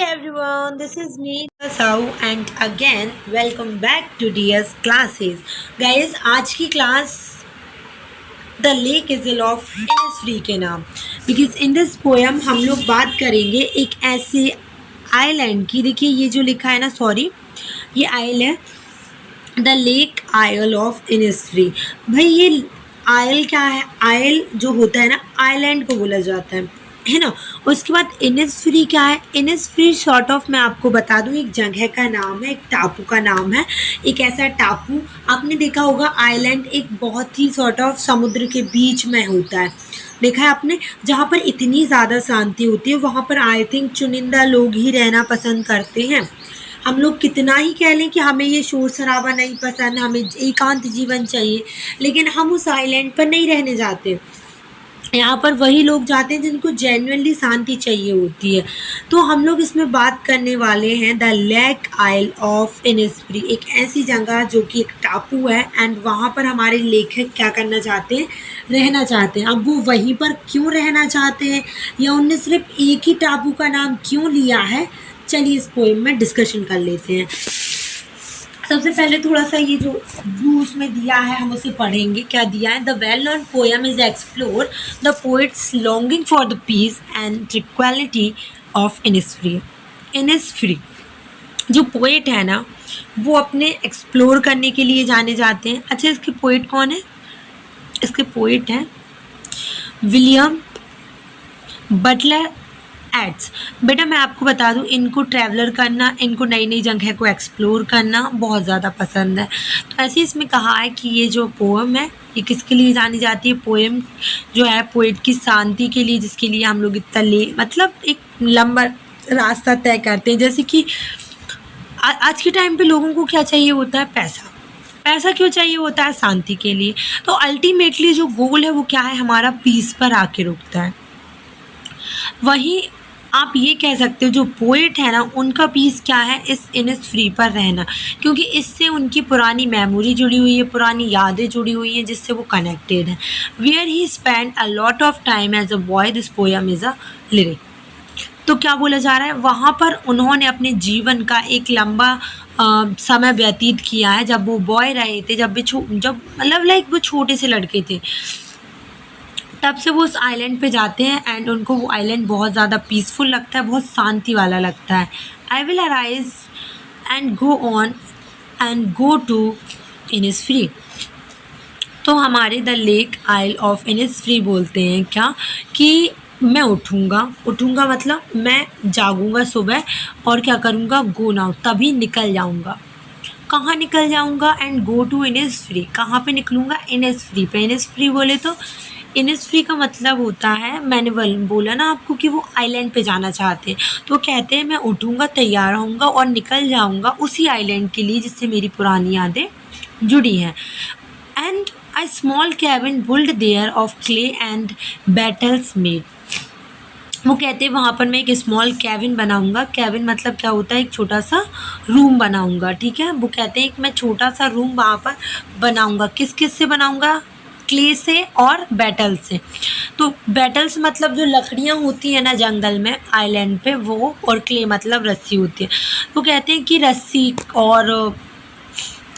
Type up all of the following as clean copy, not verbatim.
everyone, this is me Sau and again welcome back to DS classes. Guys, आज की class the lake is of Innisfree के नाम, because in this poem हम लोग बात करेंगे एक ऐसे आइलैंड की। देखिए ये जो लिखा है ना, सॉरी ये आइल है, the lake isle of Innisfree. भाई ये आइल क्या है? आइल जो होता है ना, आइलैंड को बोला जाता है ना। उसके बाद इनिसफ्री क्या है? इनिसफ्री शॉर्ट ऑफ मैं आपको बता दूं, एक जगह का नाम है, एक टापू का नाम है। एक ऐसा टापू आपने देखा होगा, आइलैंड एक बहुत ही शॉर्ट ऑफ समुद्र के बीच में होता है, देखा है आपने, जहाँ पर इतनी ज़्यादा शांति होती है। वहाँ पर आई थिंक चुनिंदा लोग ही रहना पसंद करते हैं। हम लोग कितना ही कह लें कि हमें ये शोर शराबा नहीं पसंद, हमें एकांत जीवन चाहिए, लेकिन हम उस आइलैंड पर नहीं रहने जाते। यहाँ पर वही लोग जाते हैं जिनको जेन्युइनली शांति चाहिए होती है। तो हम लोग इसमें बात करने वाले हैं the lake isle of Innisfree, एक ऐसी जगह जो कि एक टापू है एंड वहाँ पर हमारे लेखक क्या करना चाहते हैं? रहना चाहते हैं। अब वो वहीं पर क्यों रहना चाहते हैं, या उनने सिर्फ एक ही टापू का नाम क्यों लिया है, चलिए इस पोएम में डिस्कशन कर लेते हैं। सबसे पहले थोड़ा सा ये जो ब्लू उसमें दिया है हम उसे पढ़ेंगे। क्या दिया है? The well known poem is explore the poet's longing for the peace and tranquillity of Innisfree. Innisfree जो पोइट है ना, वो अपने एक्सप्लोर करने के लिए जाने जाते हैं। अच्छा, इसके पोइट कौन है? इसके पोइट हैं विलियम बटलर एड्स। बेटा मैं आपको बता दूं, इनको ट्रैवलर करना, इनको नई नई जगह को एक्सप्लोर करना बहुत ज़्यादा पसंद है। तो ऐसे इसमें कहा है कि ये जो पोएम है ये किसके लिए जानी जाती है? पोएम जो है पोएट की शांति के लिए, जिसके लिए हम लोग इतना मतलब एक लंबा रास्ता तय करते हैं। जैसे कि आज के टाइम पे लोगों को क्या चाहिए होता है? पैसा। पैसा क्यों चाहिए होता है? शांति के लिए। तो अल्टीमेटली जो गोल है वो क्या है? हमारा पीस पर आके रुकता है। वहीं आप ये कह सकते हो जो पोइट है ना, उनका पीस क्या है? इस इनिसफ्री पर रहना, क्योंकि इससे उनकी पुरानी मेमोरी जुड़ी हुई है, पुरानी यादें जुड़ी हुई हैं, जिससे वो कनेक्टेड हैं। Where he spend a lot of time as a boy, this poem is a lyric. तो क्या बोला जा रहा है? वहाँ पर उन्होंने अपने जीवन का एक लंबा समय व्यतीत किया है, जब वो बॉय रहे थे, जब मतलब लाइक वो छोटे से लड़के थे, तब से वो उस आइलैंड पे जाते हैं एंड उनको वो आइलैंड बहुत ज़्यादा पीसफुल लगता है, बहुत शांति वाला लगता है। I will arise and go on and go to Innisfree. तो हमारे the lake isle of Innisfree बोलते हैं क्या कि मैं उठूँगा मतलब मैं जागूँगा सुबह और क्या करूँगा? गो नाउ, तभी निकल जाऊँगा। कहाँ निकल जाऊँगा? एंड गो टू इनिसफ्री, कहाँ पे निकलूँगा? इनिसफ्री पे। इनिसफ्री बोले तो इनिसफ्री का मतलब होता है, मैंने बोला ना आपको कि वो आइलैंड पे जाना चाहते हैं, तो कहते हैं मैं उठूँगा, तैयार होऊंगा और निकल जाऊँगा उसी आइलैंड के लिए जिससे मेरी पुरानी यादें जुड़ी हैं। And a small cabin build there of clay and wattles made. वो कहते हैं वहाँ पर मैं एक स्मॉल कैबिन बनाऊँगा। कैबिन मतलब क्या होता है? एक छोटा सा रूम बनाऊँगा, ठीक है। वो कहते हैं कि मैं छोटा सा रूम वहाँ पर बनाऊँगा। किस किस से बनाऊँगा? क्ले से और बैटल से। तो बैटल्स मतलब जो लकड़ियाँ होती है ना जंगल में, आइलैंड पे, वो, और क्ले मतलब रस्सी होती है। तो कहते हैं कि रस्सी और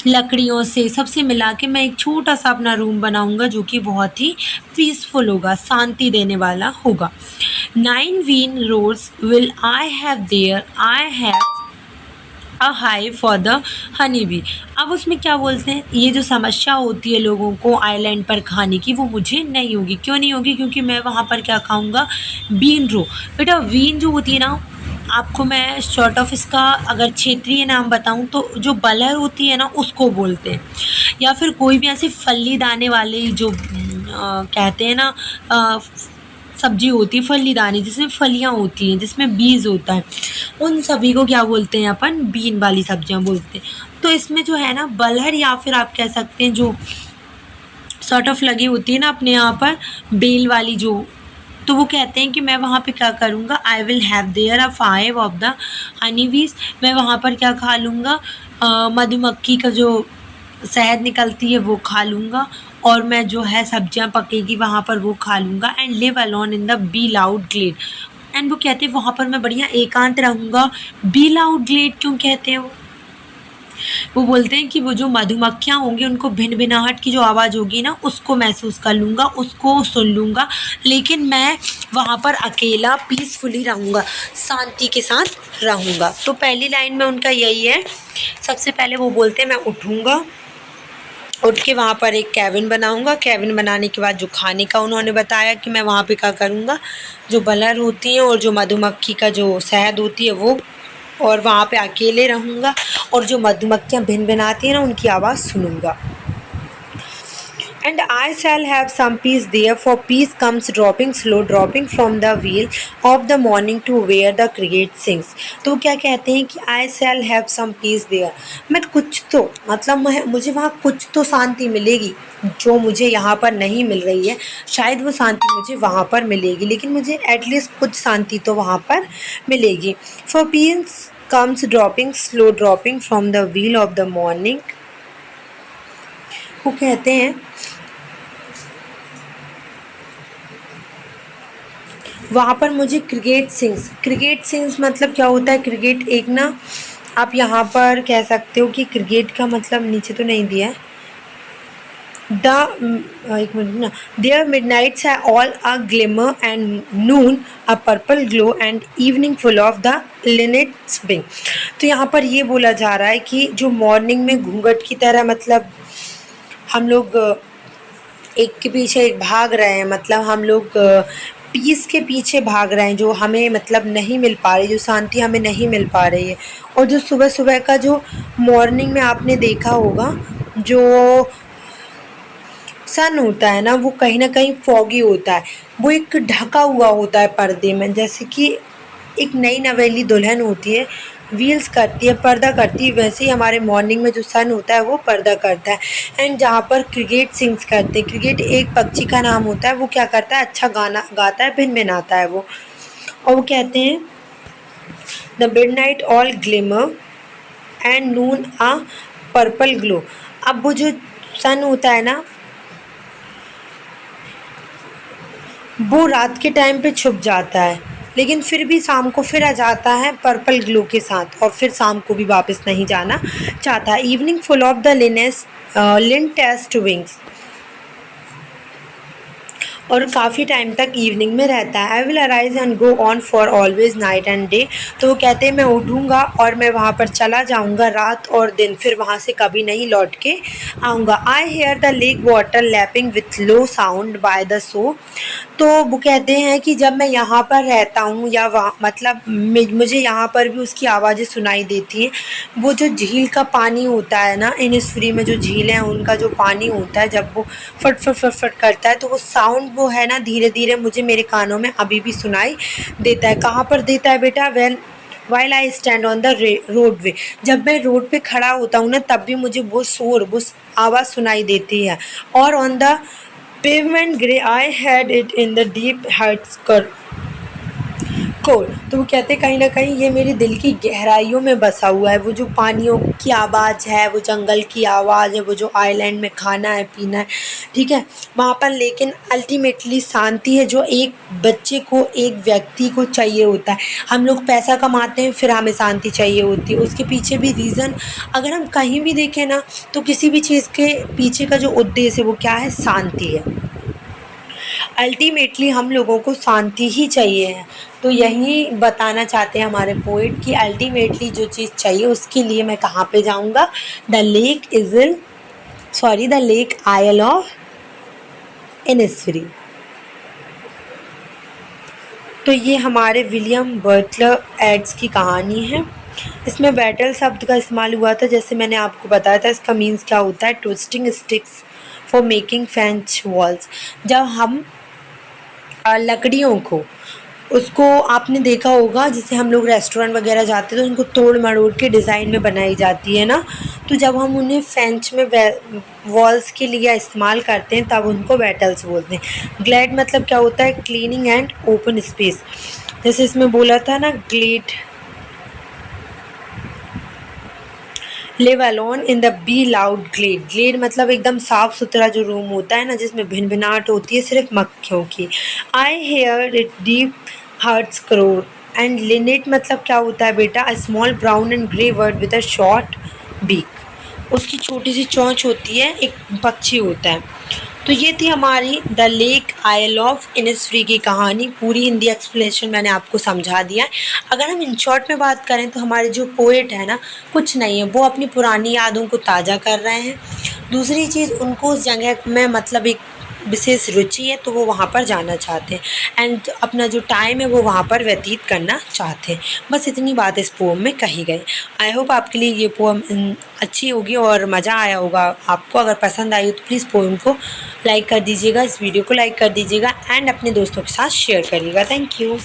लकड़ियों से सबसे मिला के मैं एक छोटा सा अपना रूम बनाऊंगा, जो कि बहुत ही पीसफुल होगा, शांति देने वाला होगा। 9 bean rows will I have there, I have a hive for the honey bee. अब उसमें क्या बोलते हैं? ये जो समस्या होती है लोगों को आइलैंड पर खाने की, वो मुझे नहीं होगी। क्यों नहीं होगी? क्योंकि मैं वहाँ पर क्या खाऊंगा? बीन रो। बेटा वीन जो होती है ना, आपको मैं शॉर्ट ऑफ इसका अगर क्षेत्रीय नाम बताऊं तो जो बलहर होती है ना, उसको बोलते हैं। या फिर कोई भी ऐसे फली दाने वाले जो कहते हैं ना, सब्जी होती है फली दाने, जिसमें फलियाँ होती हैं, जिसमें बीज होता है, उन सभी को क्या बोलते हैं? अपन बीन वाली सब्जियां बोलते हैं। तो इसमें जो है ना बलहर, या फिर आप कह सकते हैं जो सॉर्ट ऑफ लगी होती है ना अपने यहाँ पर बेल वाली जो, तो वो कहते हैं कि मैं वहाँ पे क्या करूँगा? I will have there a 5 of the honey bees. मैं वहाँ पर क्या खा लूँगा? मधुमक्खी का जो शहद निकलती है वो खा लूँगा, और मैं जो है सब्जियां पकेगी वहाँ पर वो खा लूँगा। And live alone in the bee loud glade, and वो कहते हैं वहाँ पर मैं बढ़िया एकांत रहूँगा। बी लाउड ग्लेड क्यों कहते हैं वो बोलते हैं कि वो जो मधुमक्खियाँ होंगी उनको भिन-भिनाहट की जो आवाज़ होगी ना उसको महसूस कर लूँगा, उसको सुन लूँगा, लेकिन मैं वहाँ पर अकेला पीसफुली रहूँगा, शांति के साथ रहूँगा। तो पहली लाइन में उनका यही है। सबसे पहले वो बोलते हैं मैं उठूँगा, उठ के वहाँ पर एक केबिन बनाऊँगा। केबिन बनाने के बाद जो खाने का उन्होंने बताया कि मैं वहाँ पे क्या करूँगा, जो बलर होती हैं और जो मधुमक्खी का जो शहद होती है वो, और वहाँ पे अकेले रहूँगा और जो मधुमक्खियाँ भिन-भिनाती हैं ना उनकी आवाज़ सुनूँगा। And I shall have some peace there, for peace comes dropping slow, dropping from the wheel of the morning to where the cricket sings. तो क्या कहते हैं कि I shall have some peace there, मैं कुछ तो मतलब मुझे वहाँ कुछ तो शांति मिलेगी जो मुझे यहाँ पर नहीं मिल रही है। शायद वो शांति मुझे वहाँ पर मिलेगी, लेकिन मुझे एटलीस्ट कुछ शांति तो वहाँ पर मिलेगी। For peace comes dropping slow, dropping from the wheel of the morning. वो कहते हैं वहाँ पर मुझे क्रिकेट सिंग्स मतलब क्या होता है। क्रिकेट एक ना, आप यहाँ पर कह सकते हो कि क्रिकेट का मतलब नीचे तो नहीं दिया है। एक मिनट ना, देयर मिडनाइट्स है all a glimmer and Noon a purple glow and evening full of the Lynette spring. तो यहाँ पर ये बोला जा रहा है कि जो मॉर्निंग में घूंघट की तरह मतलब हम लोग एक के पीछे एक भाग रहे हैं, मतलब हम लोग पीस के पीछे भाग रहे हैं जो हमें मतलब नहीं मिल पा रही, जो शांति हमें नहीं मिल पा रही है। और जो सुबह सुबह का जो मॉर्निंग में आपने देखा होगा जो सन होता है ना, वो कहीं ना कहीं फॉगी होता है, वो एक ढका हुआ होता है पर्दे में, जैसे कि एक नई नवेली दुल्हन होती है, व्हील्स करती है, पर्दा करती है, वैसे ही हमारे मॉर्निंग में जो सन होता है वो पर्दा करता है। एंड जहाँ पर क्रिकेट सिंग्स करते हैं, क्रिकेट एक पक्षी का नाम होता है, वो क्या करता है, अच्छा गाना गाता है, भिन-भिनाता है वो। और वो कहते हैं the midnight all glimmer and Noon a purple glow. अब वो जो सन होता है ना, वो रात के टाइम पे छुप जाता है, लेकिन फिर भी शाम को फिर आ जाता है पर्पल ग्लो के साथ, और फिर शाम को भी वापस नहीं जाना चाहता है। Evening full of the linnet's wings, और काफ़ी टाइम तक इवनिंग में रहता है। I will arise and go on for always night and day. तो वो कहते हैं मैं उठूँगा और मैं वहाँ पर चला जाऊँगा रात और दिन, फिर वहाँ से कभी नहीं लौट के आऊँगा। I hear the lake water lapping with low sound by the shore. तो वो कहते हैं कि जब मैं यहाँ पर रहता हूँ या वहाँ मतलब मुझे यहाँ पर भी उसकी आवाज़ें सुनाई देती हैं। वो जो झील का पानी होता है ना, इनिसफ्री में जो झील है उनका जो पानी होता है, जब वो फट फट फट फट करता है तो वो साउंड वो है ना धीरे धीरे मुझे मेरे कानों में अभी भी सुनाई देता है। कहाँ पर देता है बेटा? While I stand on the road वे, जब मैं रोड पे खड़ा होता हूँ ना तब भी मुझे वो शोर वो आवाज़ सुनाई देती है। और on the pavement grey I had it in the deep Heights core. तो वो कहते हैं कहीं ना कहीं ये मेरे दिल की गहराइयों में बसा हुआ है। वो जो पानियों की आवाज़ है, वो जंगल की आवाज़ है, वो जो आइलैंड में खाना है पीना है, ठीक है वहाँ पर, लेकिन अल्टीमेटली शांति है जो एक बच्चे को, एक व्यक्ति को चाहिए होता है। हम लोग पैसा कमाते हैं फिर हमें शांति चाहिए होती है, उसके पीछे भी रीज़न अगर हम कहीं भी देखें ना तो किसी भी चीज़ के पीछे का जो उद्देश्य है वो क्या है? शांति है। अल्टीमेटली हम लोगों को शांति ही चाहिए है। तो यही बताना चाहते हैं हमारे पोइट कि अल्टीमेटली जो चीज़ चाहिए उसके लिए मैं कहाँ पे जाऊँगा? The lake oil of Innisfree. तो ये हमारे विलियम बटलर एड्स की कहानी है। इसमें बैटल शब्द का इस्तेमाल हुआ था, जैसे मैंने आपको बताया था। इसका मीन्स क्या होता है? Twisting sticks for making French walls. जब हम लकड़ियों को, उसको आपने देखा होगा जैसे हम लोग रेस्टोरेंट वगैरह जाते हैं तो उनको तोड़ मरोड़ के डिज़ाइन में बनाई जाती है ना, तो जब हम उन्हें फेंच में वॉल्स के लिए इस्तेमाल करते हैं तब उनको बैटल्स बोलते हैं। ग्लेड मतलब क्या होता है? Cleaning and open space. जैसे इसमें बोला था ना, glade live alone in the bee loud glade. Glade मतलब एकदम साफ़ सुथरा जो रूम होता है ना, जिसमें भिनभिनाहट होती है सिर्फ मक्खियों की। I hear it deep heart's core. And linnet मतलब क्या होता है बेटा? A small brown and grey bird with a short beak. उसकी छोटी सी चोंच होती है, एक पक्षी होता है। तो ये थी हमारी the lake isle of Innisfree की कहानी। पूरी हिंदी एक्सप्लेनेशन मैंने आपको समझा दिया है। अगर हम इन शॉर्ट में बात करें तो हमारे जो पोएट है ना, कुछ नहीं है, वो अपनी पुरानी यादों को ताज़ा कर रहे हैं। दूसरी चीज़, उनको उस जगह में मतलब एक विशेष रुचि है, तो वो वहाँ पर जाना चाहते हैं एंड अपना जो टाइम है वो वहाँ पर व्यतीत करना चाहते हैं। बस इतनी बात इस पोम में कही गई। आई होप आपके लिए ये पोम अच्छी होगी और मज़ा आया होगा आपको। अगर पसंद आई हो तो प्लीज़ पोम को लाइक कर दीजिएगा, इस वीडियो को लाइक कर दीजिएगा एंड अपने दोस्तों के साथ शेयर करिएगा। Thank you.